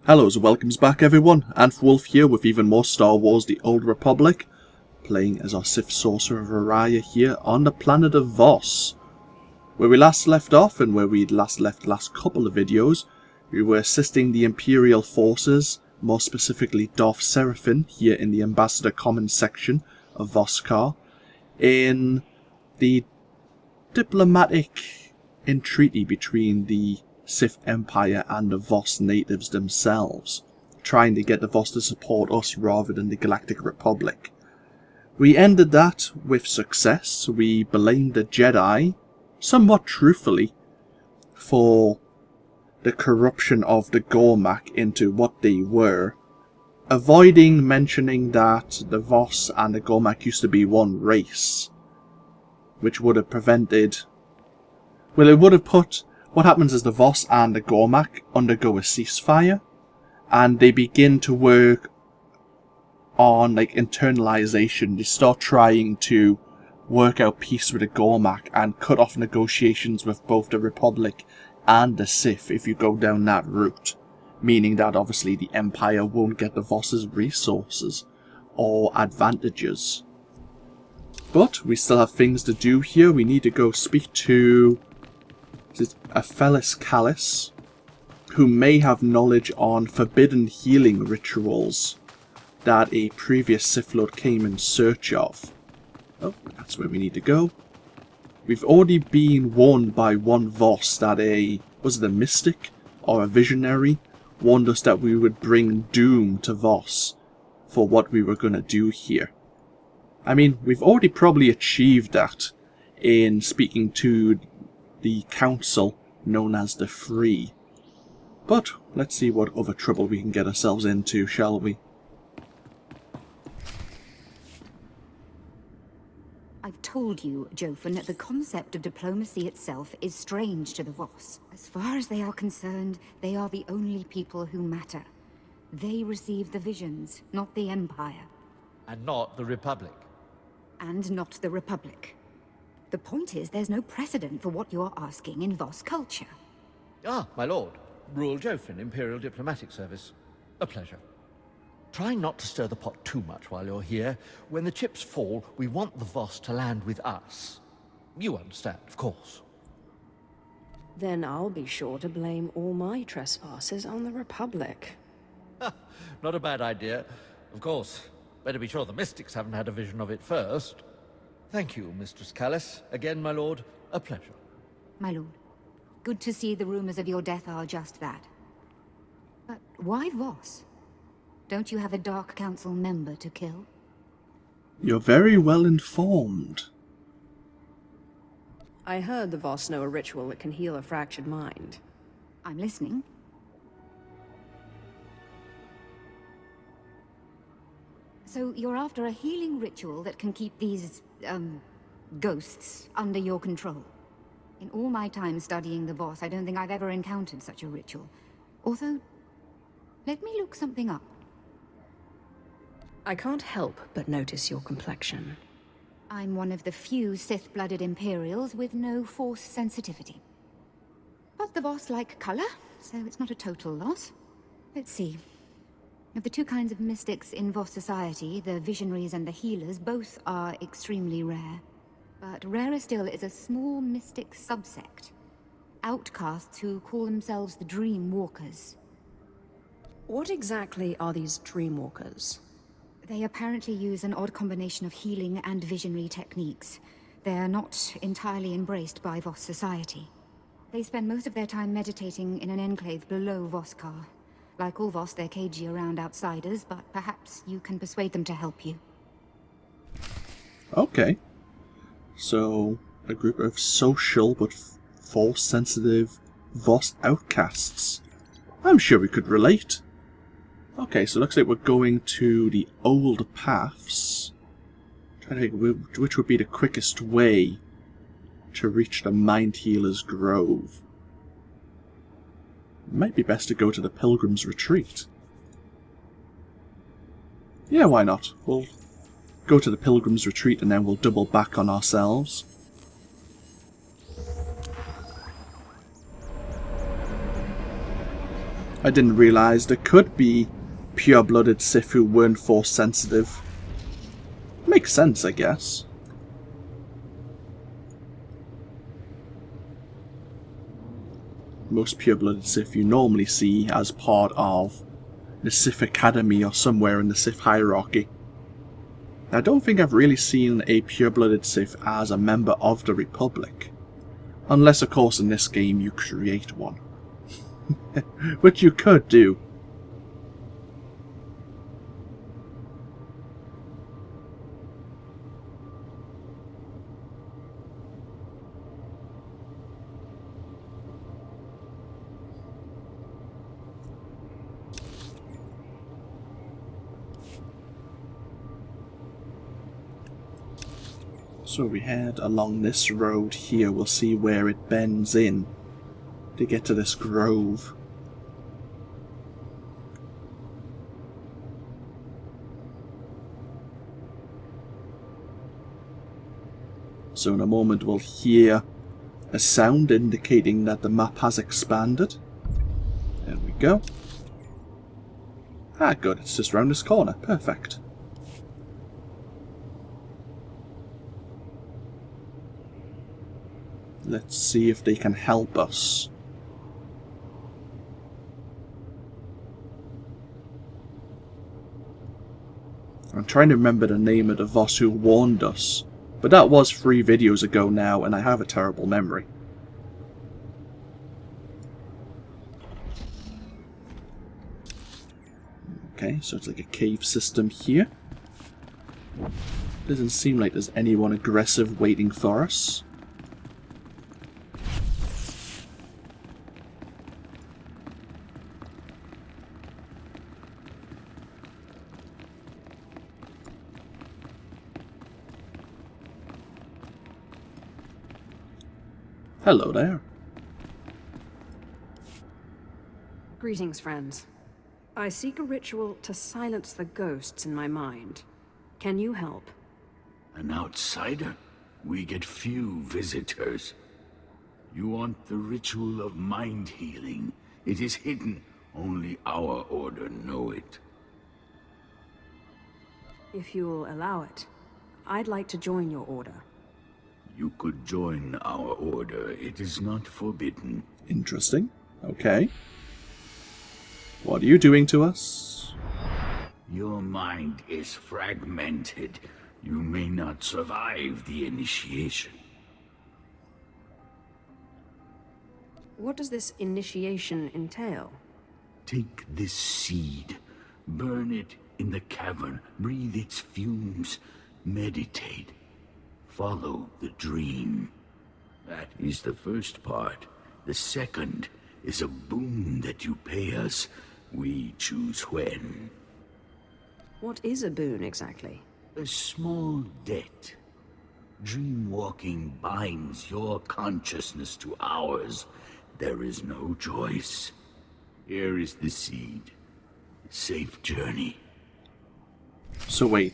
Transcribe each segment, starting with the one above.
Hello, so welcomes back everyone. AnthWolf here with even more Star Wars The Old Republic, playing as our Sith Sorcerer Veriia here on the planet of Voss. Where we last left off, and where we'd last left the last couple of videos, we were assisting the Imperial forces, more specifically Darth Thanaton, here in the Ambassador Commons section of Voss, in the diplomatic entreaty between the Sith Empire and the Voss natives themselves, trying to get the Voss to support us rather than the Galactic Republic. We ended that with success. We blamed the Jedi, somewhat truthfully, for the corruption of the Gormak into what they were, avoiding mentioning that the Voss and the Gormak used to be one race, which would have prevented... well, it would have put... what happens is the Voss and the Gormak undergo a ceasefire, and they begin to work on internalization. They start trying to work out peace with the Gormak and cut off negotiations with both the Republic and the Sith if you go down that route. Meaning that obviously the Empire won't get the Voss's resources or advantages. But we still have things to do here. We need to go speak to a Fellis Callus, who may have knowledge on forbidden healing rituals that a previous Sith Lord came in search of. Oh, that's where we need to go. We've already been warned by one Voss that was it a mystic or a visionary, warned us that we would bring doom to Voss for what we were going to do here. I mean, we've already probably achieved that in speaking to the council known as the Free. But let's see what other trouble we can get ourselves into, shall we? I've told you, Jofin, that the concept of diplomacy itself is strange to the Voss. As far as they are concerned, they are the only people who matter. They receive the visions, not the Empire. And not the Republic. And not the Republic. The point is, there's no precedent for what you're asking in Voss culture. Ah, my lord. Rural Jofin, Imperial Diplomatic Service. A pleasure. Try not to stir the pot too much while you're here. When the chips fall, we want the Voss to land with us. You understand, of course. Then I'll be sure to blame all my trespasses on the Republic. Not a bad idea. Of course, better be sure the mystics haven't had a vision of it first. Thank you, Mistress Callus. Again, my lord, a pleasure. My lord, good to see the rumors of your death are just that. But why Voss? Don't you have a Dark Council member to kill? You're very well informed. I heard the Voss know a ritual that can heal a fractured mind. I'm listening. So you're after a healing ritual that can keep these, ghosts under your control. In all my time studying the Voss, I don't think I've ever encountered such a ritual. Although, let me look something up. I can't help but notice your complexion. I'm one of the few Sith-blooded Imperials with no Force sensitivity. But the Voss like color, so it's not a total loss. Let's see. Of the two kinds of mystics in Voss society, the visionaries and the healers, both are extremely rare. But rarer still is a small mystic subsect. Outcasts who call themselves the Dream Walkers. What exactly are these Dreamwalkers? They apparently use an odd combination of healing and visionary techniques. They're not entirely embraced by Voss society. They spend most of their time meditating in an enclave below Voskar. Like all Voss, they're cagey around outsiders, but perhaps you can persuade them to help you. Okay. So, a group of social but Force-sensitive Voss outcasts. I'm sure we could relate. Okay, so it looks like we're going to the old paths. Trying to think which would be the quickest way to reach the Mind Healer's Grove. It might be best to go to the Pilgrim's Retreat. Yeah, why not? We'll go to the Pilgrim's Retreat and then we'll double back on ourselves. I didn't realise there could be pure-blooded Sith who weren't Force sensitive. Makes sense, I guess. Most pure-blooded Sith you normally see as part of the Sith Academy or somewhere in the Sith hierarchy. I don't think I've really seen a pure-blooded Sith as a member of the Republic. Unless, of course, in this game you create one. Which you could do. So we head along this road here, we'll see where it bends in to get to this grove. So in a moment we'll hear a sound indicating that the map has expanded. There we go. Ah, good, it's just round this corner. Perfect. Let's see if they can help us. I'm trying to remember the name of the Voss who warned us, but that was 3 videos ago now, and I have a terrible memory. Okay, so it's like a cave system here. Doesn't seem like there's anyone aggressive waiting for us. Hello there. Greetings, friends. I seek a ritual to silence the ghosts in my mind. Can you help? An outsider? We get few visitors. You want the ritual of mind healing. It is hidden. Only our order know it. If you'll allow it, I'd like to join your order. You could join our order. It is not forbidden. Interesting. Okay. What are you doing to us? Your mind is fragmented. You may not survive the initiation. What does this initiation entail? Take this seed. Burn it in the cavern. Breathe its fumes. Meditate. Follow the dream. That is the first part. The second is a boon that you pay us. We choose when. What is a boon, exactly? A small debt. Dreamwalking binds your consciousness to ours. There is no choice. Here is the seed. Safe journey. So wait.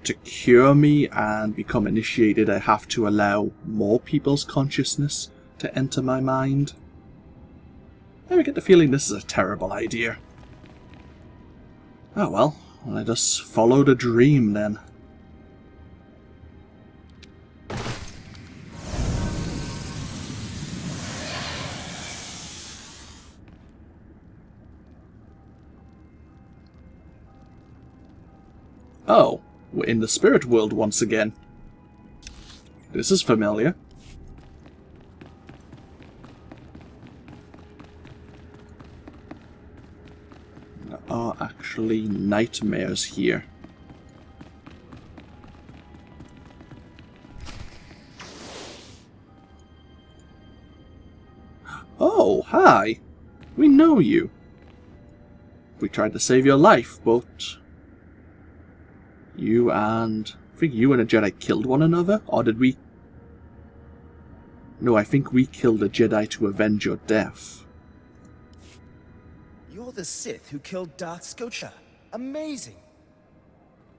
To cure me and become initiated, I have to allow more people's consciousness to enter my mind? I get the feeling this is a terrible idea. Oh well, let us follow the dream then. Oh. We're in the spirit world once again. This is familiar. There are actually nightmares here. Oh, hi! We know you. We tried to save your life, but... I think you and a Jedi killed one another? Or did we... No, I think we killed a Jedi to avenge your death. You're the Sith who killed Darth Thanaton. Amazing!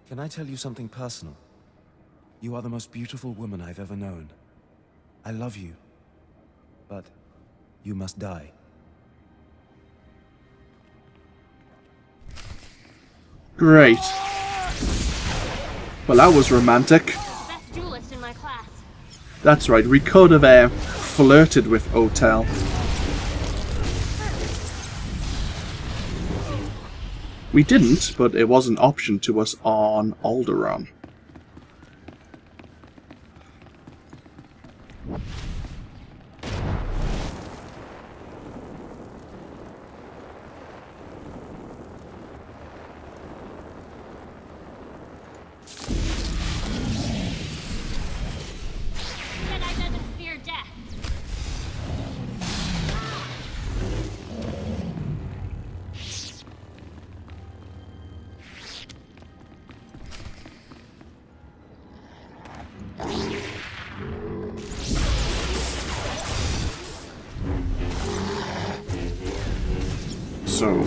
Can I tell you something personal? You are the most beautiful woman I've ever known. I love you. But you must die. Great. Well, that was romantic. Best duelist in my class. That's right, we could have flirted with Otel. We didn't, but it was an option to us on Alderaan. Jedi doesn't fear death. So...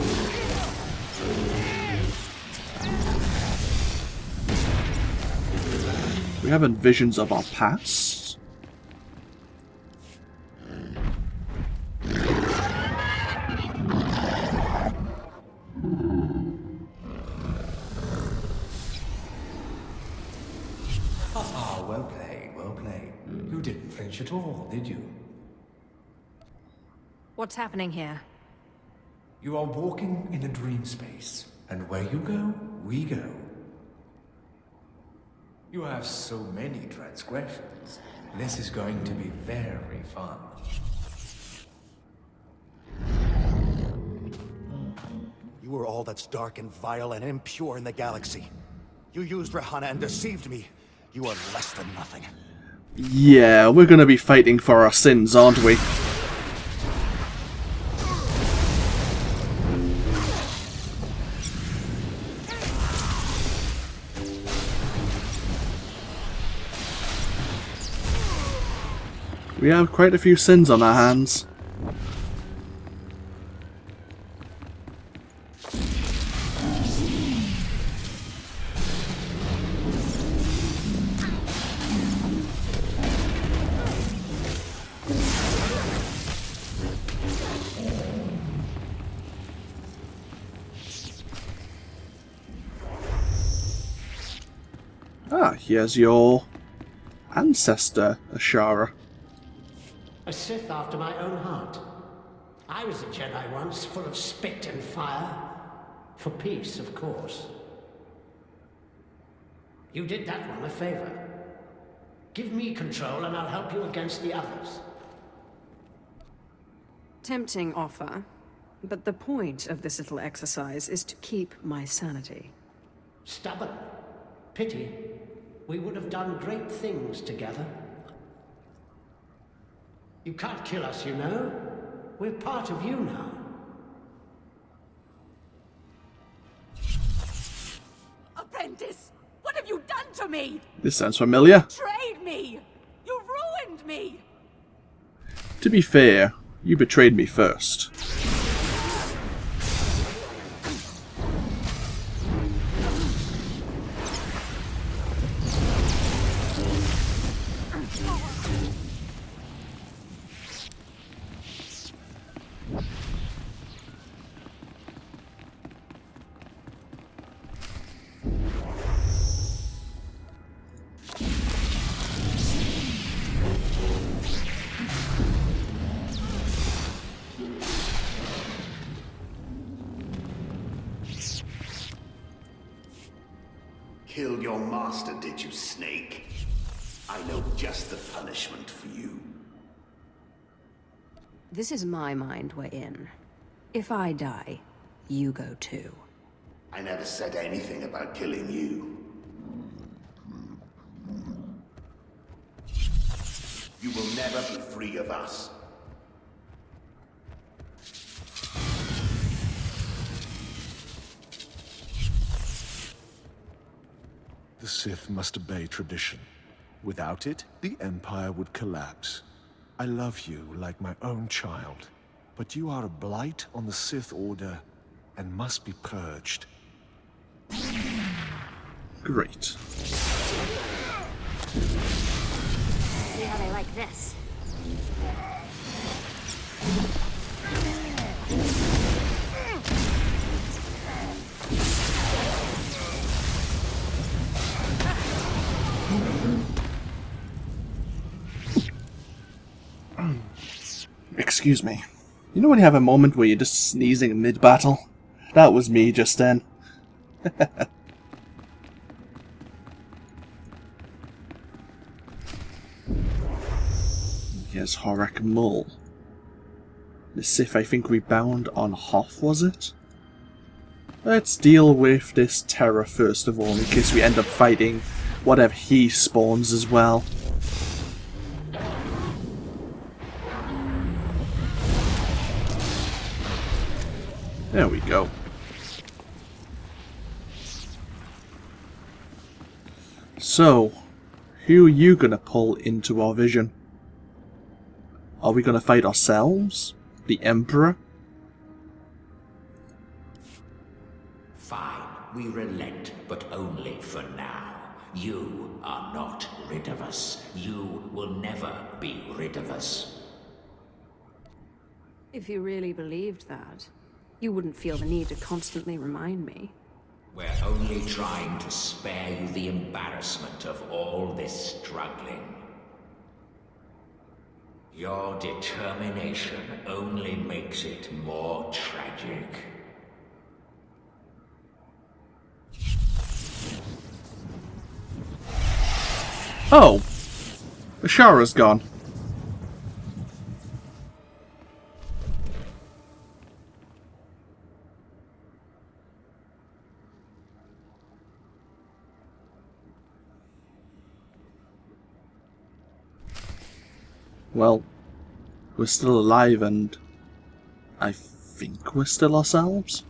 we have visions of our past. Ah, well played, well played. You didn't flinch at all, did you? What's happening here? You are walking in a dream space, and where you go, we go. You have so many transgressions. This is going to be very fun. You are all that's dark and vile and impure in the galaxy. You used Rahana and deceived me. You are less than nothing. Yeah, we're gonna be fighting for our sins, aren't we? We have quite a few sins on our hands. Ah, here's your ancestor, Ashara. A Sith after my own heart. I was a Jedi once, full of spit and fire. For peace, of course. You did that one a favor. Give me control and I'll help you against the others. Tempting offer, but the point of this little exercise is to keep my sanity. Stubborn. Pity. We would have done great things together. You can't kill us, you know. We're part of you now. Apprentice, what have you done to me? This sounds familiar. Betrayed me. You ruined me. To be fair, you betrayed me first. Killed your master, did you, Snake? I know just the punishment for you. This is my mind we're in. If I die, you go too. I never said anything about killing you. You will never be free of us. The Sith must obey tradition. Without it, the Empire would collapse. I love you like my own child, but you are a blight on the Sith Order and must be purged. Great. See how they like this. Excuse me. You know when you have a moment where you're just sneezing mid-battle? That was me just then. Here's Horak Mull. The Sith I think we bound on Hoth, was it? Let's deal with this terror first of all, in case we end up fighting whatever he spawns as well. There we go. So, who are you gonna pull into our vision? Are we gonna fight ourselves? The Emperor? Fine, we relent, but only for now. You are not rid of us. You will never be rid of us. If you really believed that, you wouldn't feel the need to constantly remind me. We're only trying to spare you the embarrassment of all this struggling. Your determination only makes it more tragic. Oh! Ashara's gone. Well, we're still alive and I think we're still ourselves?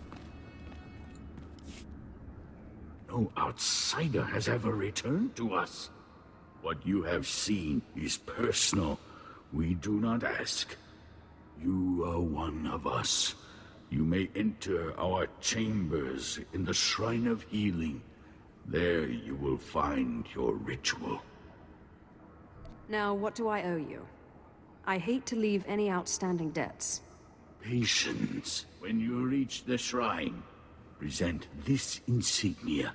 No outsider has ever returned to us. What you have seen is personal. We do not ask. You are one of us. You may enter our chambers in the Shrine of Healing. There you will find your ritual. Now, what do I owe you? I hate to leave any outstanding debts. Patience. When you reach the shrine, present this insignia.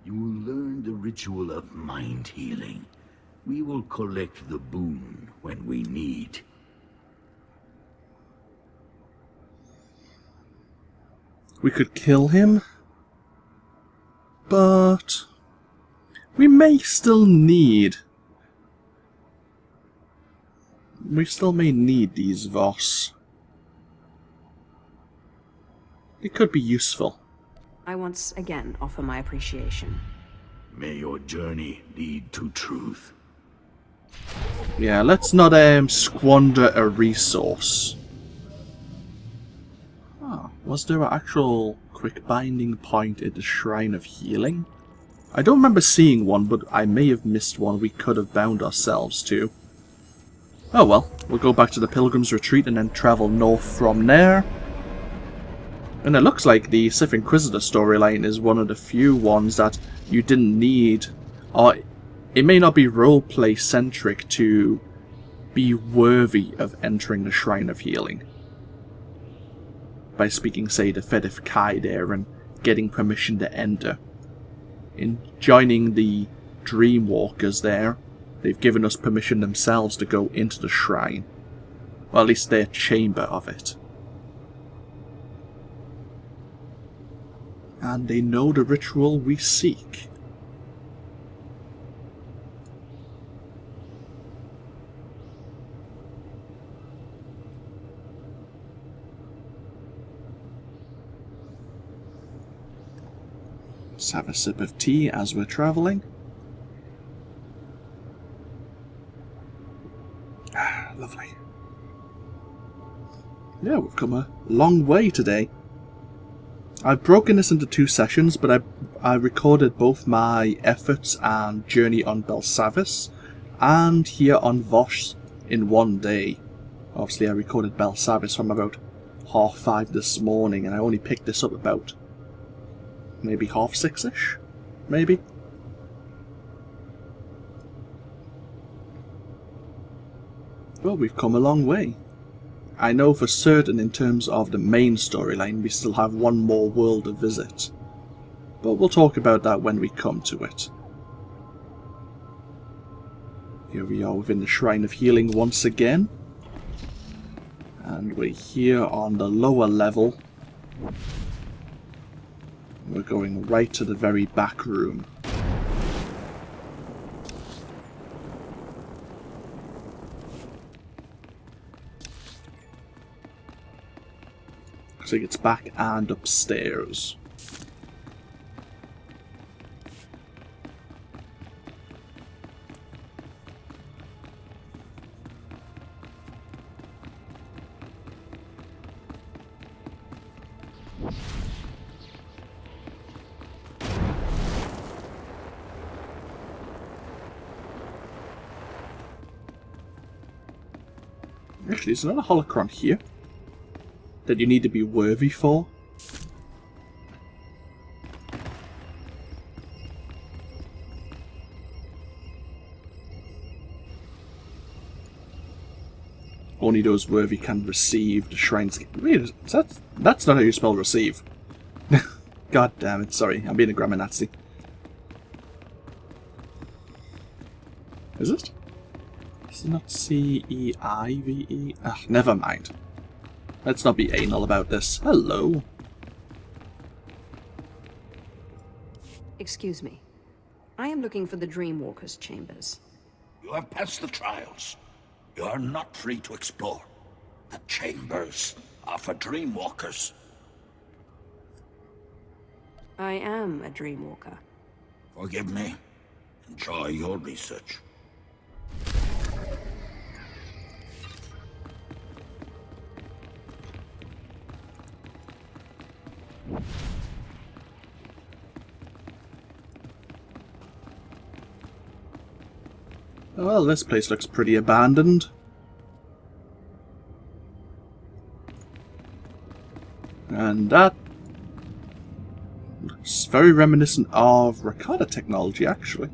You will learn the ritual of mind healing. We will collect the boon when we need. We could kill him, but we may still need... We still may need these Voss. It could be useful. I once again offer my appreciation. May your journey lead to truth. Yeah, let's not squander a resource. Ah, was there an actual quick binding point at the Shrine of Healing? I don't remember seeing one, but I may have missed one we could have bound ourselves to. Oh well, we'll go back to the Pilgrim's Retreat and then travel north from there. And it looks like the Sith Inquisitor storyline is one of the few ones that you didn't need, or it may not be roleplay centric to be worthy of entering the Shrine of Healing. By speaking, say, to Fedif Kai there and getting permission to enter. In joining the Dreamwalkers there, they've given us permission themselves to go into the shrine. Or at least their chamber of it. And they know the ritual we seek. Let's have a sip of tea as we're travelling. Ah, lovely. Yeah, we've come a long way today. I've broken this into 2 sessions, but I recorded both my efforts and journey on Belsavis and here on Voss in one day. Obviously I recorded Belsavis from about 5:30 this morning, and I only picked this up about maybe 6:30ish, maybe. Well, we've come a long way. I know for certain in terms of the main storyline we still have one more world to visit, but we'll talk about that when we come to it. Here we are within the Shrine of Healing once again, And we're here on the lower level. We're going right to the very back room. So it's back and upstairs. Actually, is there not a holocron here that you need to be worthy for? Only those worthy can receive the shrines. Wait, that's not how you spell receive. God damn it, sorry, I'm being a grammar Nazi. Is it? Is it not C-E-I-V-E? Ah, never mind. Let's not be anal about this. Hello. Excuse me. I am looking for the Dreamwalker's chambers. You have passed the trials. You are not free to explore. The chambers are for Dreamwalkers. I am a Dreamwalker. Forgive me. Enjoy your research. Well, this place looks pretty abandoned. And that looks very reminiscent of Ricardo technology, actually.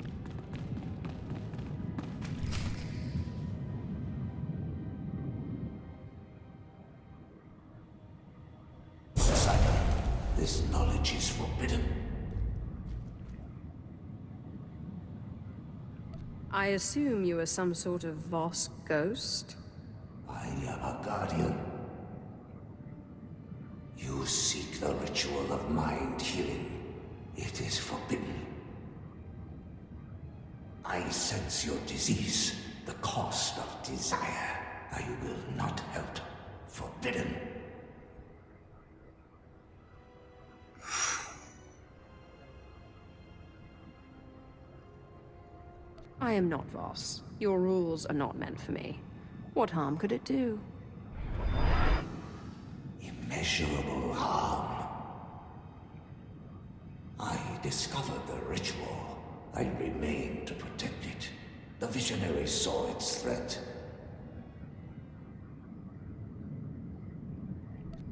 This knowledge is forbidden. I assume you are some sort of Voss ghost? I am a guardian. You seek the ritual of mind healing. It is forbidden. I sense your disease, the cost of desire. I will not help. Forbidden. I am not Voss. Your rules are not meant for me. What harm could it do? Immeasurable harm. I discovered the ritual. I remained to protect it. The visionary saw its threat.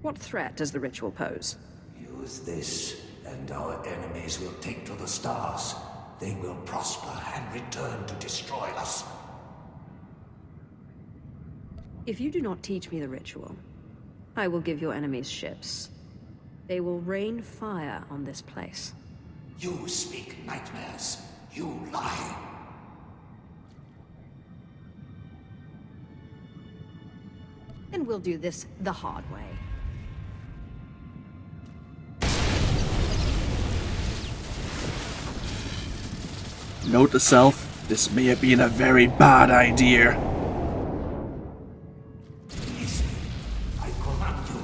What threat does the ritual pose? Use this, and our enemies will take to the stars. They will prosper and return to destroy us. If you do not teach me the ritual, I will give your enemies ships. They will rain fire on this place. You speak nightmares. You lie. And we'll do this the hard way. Note to self, this may have been a very bad idea. Listen, I command you.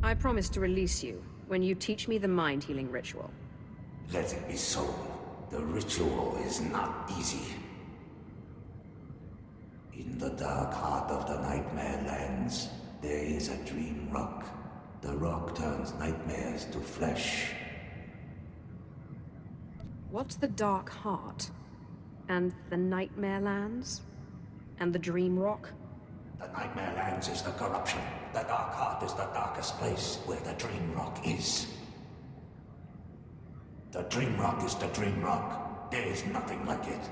I promise to release you when you teach me the mind-healing ritual. Let it be so. The ritual is not easy. In the dark heart of the Nightmare Lands, there is a dream rock. The rock turns nightmares to flesh. What's the Dark Heart? And the Nightmare Lands? And the Dream Rock? The Nightmare Lands is the corruption. The Dark Heart is the darkest place where the Dream Rock is. The Dream Rock is the Dream Rock. There is nothing like it.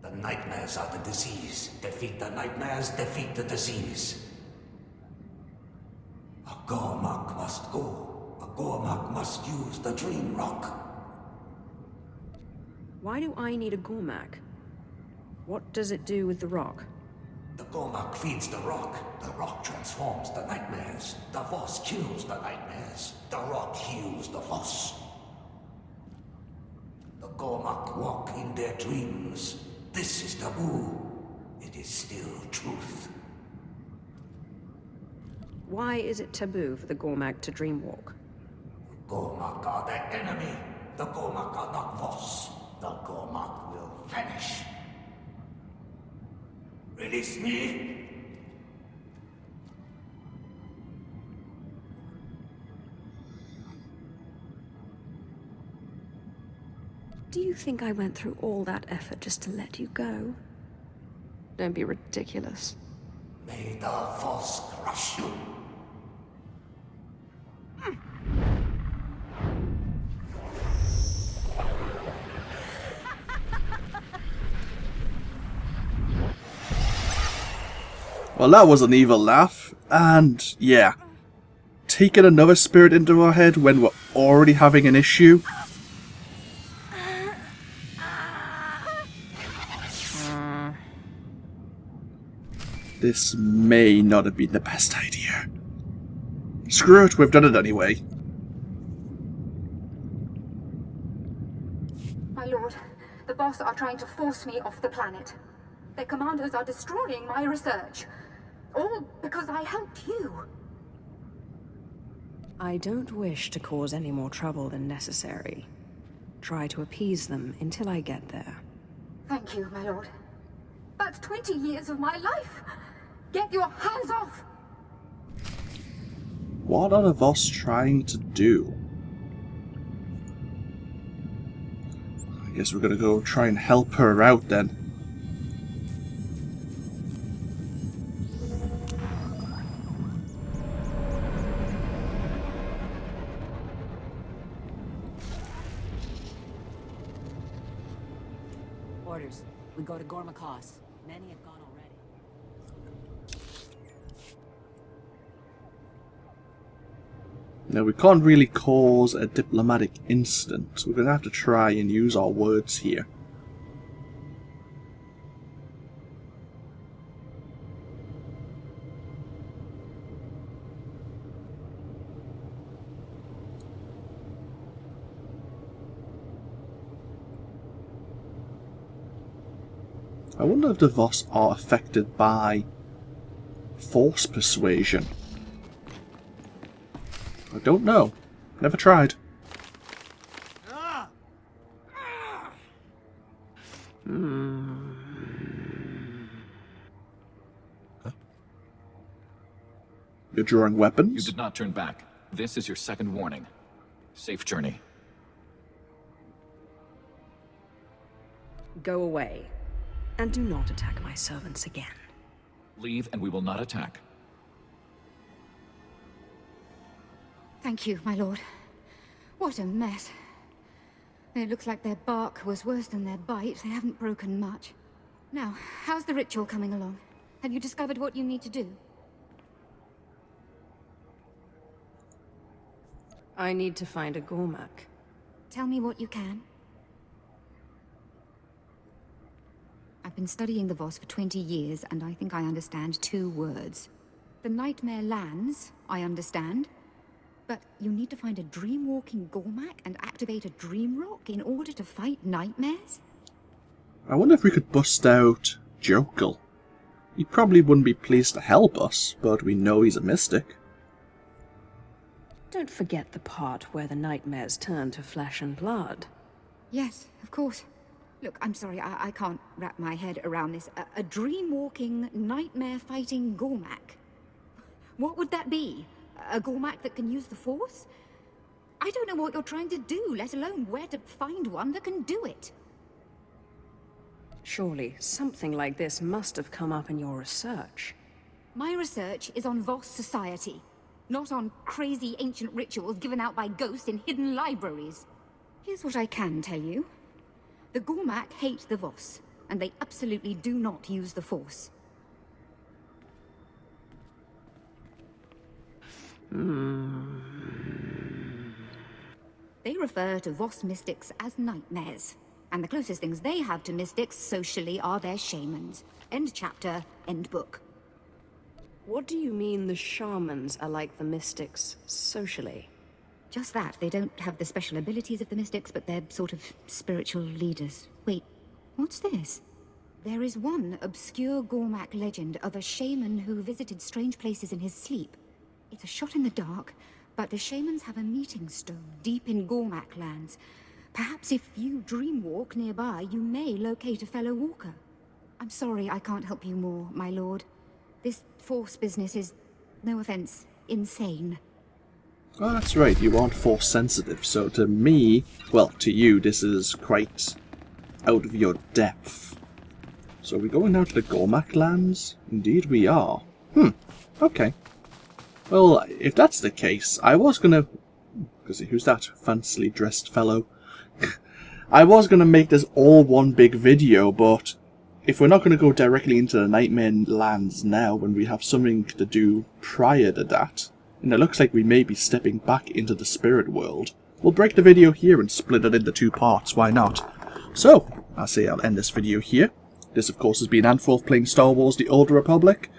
The nightmares are the disease. Defeat the nightmares, defeat the disease. A Gormak must go. A Gormak must use the Dream Rock. Why do I need a Gormak? What does it do with the rock? The Gormak feeds the rock transforms the nightmares. The Voss kills the nightmares. The rock heals the Voss. The Gormak walk in their dreams. This is taboo. It is still truth. Why is it taboo for the Gormak to dreamwalk? Gormak are the enemy. The Gormak are not Voss. The Gormak will vanish. Release me! Do you think I went through all that effort just to let you go? Don't be ridiculous. May the Voss crush you. Well, that was an evil laugh, and yeah, taking another spirit into our head when we're already having an issue. This may not have been the best idea. Screw it, we've done it anyway. My lord, the Voss are trying to force me off the planet. Their commanders are destroying my research. All because I helped you. I don't wish to cause any more trouble than necessary. Try to appease them until I get there. Thank you, my lord. That's 20 years of my life. Get your hands off! What are the Voss trying to do? I guess we're gonna go try and help her out then. Orders. We go to Gormakos. Many have gone already. Now, we can't really cause a diplomatic incident, so we're going to have to try and use our words here. I wonder if the Voss are affected by force persuasion. I don't know. Never tried. You're drawing weapons? You did not turn back. This is your second warning. Safe journey. Go away. And do not attack my servants again. Leave and we will not attack. Thank you, my lord. What a mess. It looks like their bark was worse than their bite. They haven't broken much. Now, how's the ritual coming along? Have you discovered what you need to do? I need to find a Gormak. Tell me what you can. I've been studying the Voss for 20 years, and I think I understand 2 words. The Nightmare lands, I understand. But you need to find a dream-walking Gormak and activate a dream rock in order to fight nightmares? I wonder if we could bust out Jokel. He probably wouldn't be pleased to help us, but we know he's a mystic. Don't forget the part where the nightmares turn to flesh and blood. Yes, of course. Look, I'm sorry, I can't wrap my head around this. A dream-walking, nightmare-fighting Gormak? What would that be? A Gormak that can use the Force? I don't know what you're trying to do, let alone where to find one that can do it. Surely, something like this must have come up in your research. My research is on Voss society, not on crazy ancient rituals given out by ghosts in hidden libraries. Here's what I can tell you. The Gormak hate the Voss, and they absolutely do not use the Force. They refer to Voss mystics as nightmares, And the closest things they have to mystics socially are their shamans. End chapter, end book. What do you mean the shamans are like the mystics socially? Just that. They don't have the special abilities of the mystics, but they're sort of spiritual leaders. Wait, what's this? There is one obscure Gormak legend of a shaman who visited strange places in his sleep. It's a shot in the dark, but the shamans have a meeting stone deep in Gormak lands. Perhaps if you dreamwalk nearby, you may locate a fellow walker. I'm sorry I can't help you more, my lord. This Force business is, no offense, insane. Oh, that's right, you aren't Force sensitive, so to me, well, to you, this is quite out of your depth. So are we going down to the Gormak lands? Indeed we are. Okay. Well, if that's the case, I was gonna... Who's that fancily dressed fellow? I was gonna make this all one big video, but if we're not gonna go directly into the Nightmare lands now, when we have something to do prior to that, and it looks like we may be stepping back into the spirit world, we'll break the video here and split it into 2 parts, why not? So, I say I'll end this video here. This, of course, has been AnthWolf playing Star Wars The Old Republic.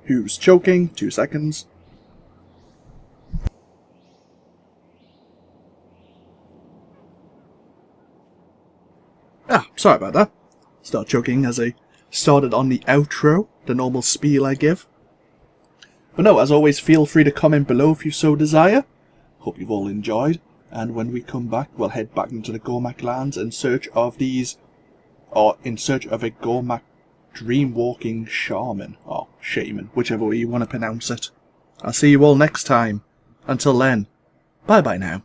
Who's choking? 2 seconds. Sorry about that. Start choking as I started on the outro, the normal spiel I give. But no, as always, feel free to comment below if you so desire. Hope you've all enjoyed. And when we come back, we'll head back into the Gormak lands in search of these... or in search of a Gormak dream-walking shaman. Or shaman, whichever way you want to pronounce it. I'll see you all next time. Until then, bye-bye now.